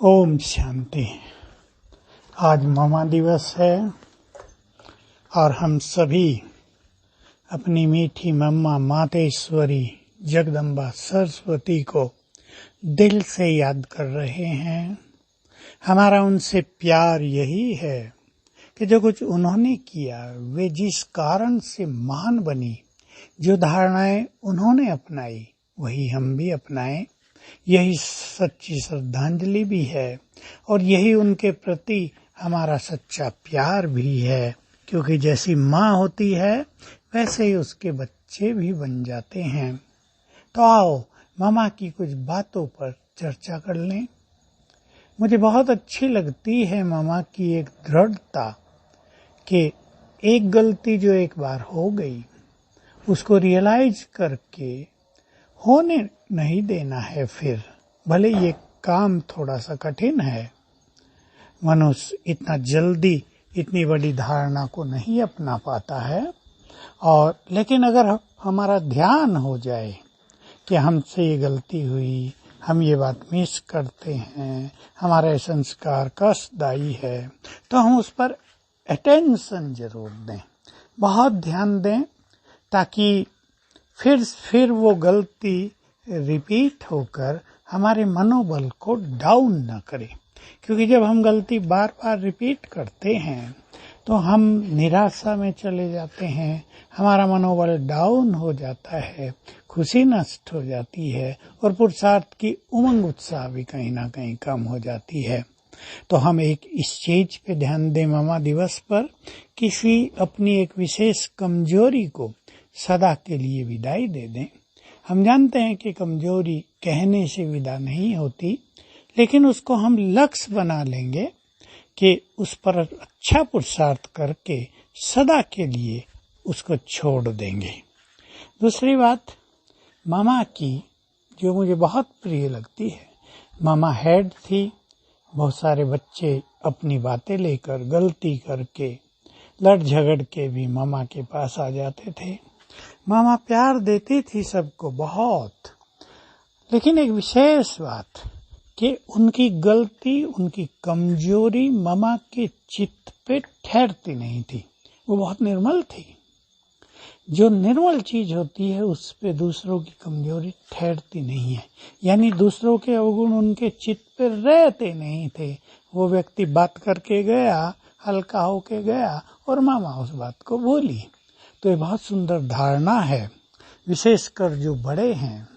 ओम शांति। आज ममा दिवस है और हम सभी अपनी मीठी मम्मा मातेश्वरी जगदम्बा सरस्वती को दिल से याद कर रहे हैं। हमारा उनसे प्यार यही है कि जो कुछ उन्होंने किया, वे जिस कारण से महान बनी, जो धारणाएं उन्होंने अपनाई वही हम भी अपनाएं। यही सच्ची श्रद्धांजलि भी है और यही उनके प्रति हमारा सच्चा प्यार भी है, क्योंकि जैसी माँ होती है वैसे ही उसके बच्चे भी बन जाते हैं। तो आओ मामा की कुछ बातों पर चर्चा कर लें। मुझे बहुत अच्छी लगती है मामा की एक दृढ़ता कि एक गलती जो एक बार हो गई उसको रियलाइज करके होने नहीं देना है। फिर भले ये काम थोड़ा सा कठिन है, मनुष्य इतना जल्दी इतनी बड़ी धारणा को नहीं अपना पाता है, और लेकिन अगर हमारा ध्यान हो जाए कि हमसे ये गलती हुई, हम ये बात मिस करते हैं, हमारा संस्कार कष्टदायी है, तो हम उस पर अटेंशन जरूर दें, बहुत ध्यान दें, ताकि फिर वो गलती रिपीट होकर हमारे मनोबल को डाउन न करे। क्योंकि जब हम गलती बार बार रिपीट करते हैं तो हम निराशा में चले जाते हैं, हमारा मनोबल डाउन हो जाता है, खुशी नष्ट हो जाती है और पुरुषार्थ की उमंग उत्साह भी कहीं ना कहीं कम हो जाती है। तो हम एक इस चीज पे ध्यान दें ममा दिवस पर, किसी अपनी एक विशेष कमजोरी को सदा के लिए विदाई दे दें। हम जानते हैं कि कमजोरी कहने से विदा नहीं होती, लेकिन उसको हम लक्ष्य बना लेंगे कि उस पर अच्छा पुरुषार्थ करके सदा के लिए उसको छोड़ देंगे। दूसरी बात मामा की जो मुझे बहुत प्रिय लगती है, मामा हेड थी। बहुत सारे बच्चे अपनी बातें लेकर गलती करके लड़ झगड़ के भी मामा के पास आ जाते थे। मामा प्यार देती थी सबको बहुत, लेकिन एक विशेष बात कि उनकी गलती, उनकी कमजोरी मामा के चित्त पे ठहरती नहीं थी। वो बहुत निर्मल थी। जो निर्मल चीज होती है उस पे दूसरों की कमजोरी ठहरती नहीं है, यानी दूसरों के अवगुण उनके चित्त पे रहते नहीं थे। वो व्यक्ति बात करके गया, हल्का होके गया और मामा उस बात को बोली। तो ये बहुत सुंदर धारणा है, विशेषकर जो बड़े हैं,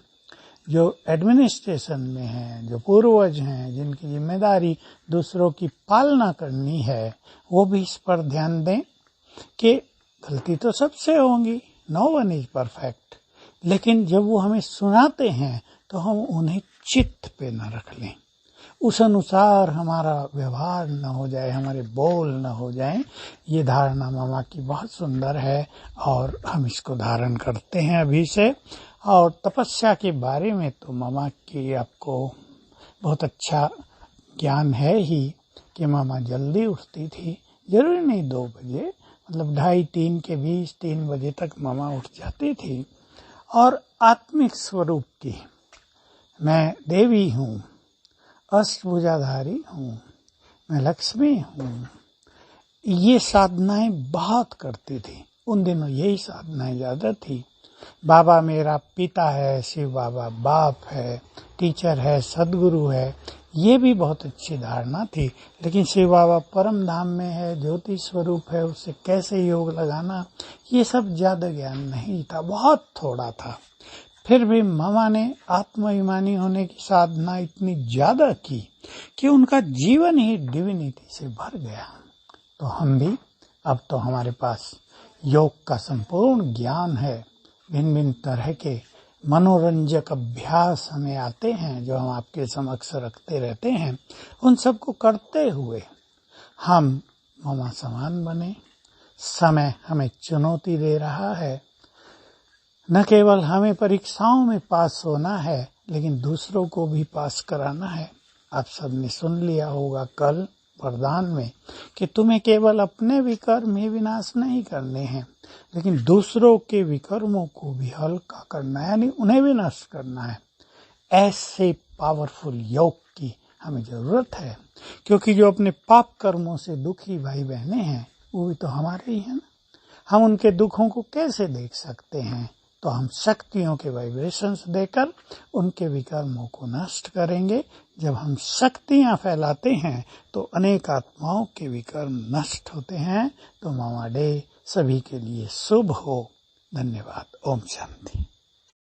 जो एडमिनिस्ट्रेशन में हैं, जो पूर्वज हैं, जिनकी जिम्मेदारी दूसरों की पालना करनी है, वो भी इस पर ध्यान दें कि गलती तो सबसे होंगी, नो वन इज परफेक्ट, लेकिन जब वो हमें सुनाते हैं तो हम उन्हें चित्त पे न रख लें, उस अनुसार हमारा व्यवहार न हो जाए, हमारे बोल न हो जाए। ये धारणा मामा की बहुत सुंदर है और हम इसको धारण करते हैं अभी से। और तपस्या के बारे में तो मामा की आपको बहुत अच्छा ज्ञान है ही कि मामा जल्दी उठती थी। जरूरी नहीं 2 बजे, मतलब 2:30-3 के बीच 3 बजे तक मामा उठ जाती थी। और आत्मिक स्वरूप की मैं देवी हूँ, अष्टभुजाधारी हूँ, मैं लक्ष्मी हूँ, ये साधनाएं बहुत करती थी। उन दिनों यही साधनाएं ज्यादा थी। बाबा मेरा पिता है, शिव बाबा बाप है, टीचर है, सदगुरु है, ये भी बहुत अच्छी धारणा थी। लेकिन शिव बाबा परम धाम में है, ज्योति स्वरूप है, उससे कैसे योग लगाना, ये सब ज्यादा ज्ञान नहीं था, बहुत थोड़ा था। फिर भी मामा ने आत्माभिमानी होने की साधना इतनी ज्यादा की कि उनका जीवन ही डिविनिटी से भर गया। तो हम भी, अब तो हमारे पास योग का संपूर्ण ज्ञान है, भिन्न भिन्न तरह के मनोरंजक अभ्यास हमें आते हैं जो हम आपके समक्ष रखते रहते हैं। उन सबको करते हुए हम मामा समान बने। समय हमें चुनौती दे रहा है, न केवल हमें परीक्षाओं में पास होना है, लेकिन दूसरों को भी पास कराना है। आप सबने सुन लिया होगा कल वरदान में कि तुम्हें केवल अपने विकर्म ही विनाश नहीं करने हैं, लेकिन दूसरों के विकर्मों को भी हल्का करना है, यानी उन्हें भी नष्ट करना है। ऐसे पावरफुल योग की हमें जरूरत है, क्योंकि जो अपने पाप कर्मों से दुखी भाई बहनें हैं वो भी तो हमारे ही हैं ना। हम उनके दुखों को कैसे देख सकते हैं? तो हम शक्तियों के वाइब्रेशंस देकर उनके विकर्मों को नष्ट करेंगे। जब हम शक्तियां फैलाते हैं तो अनेक आत्माओं के विकर्म नष्ट होते हैं। तो मामा डे सभी के लिए शुभ हो। धन्यवाद। ओम शांति।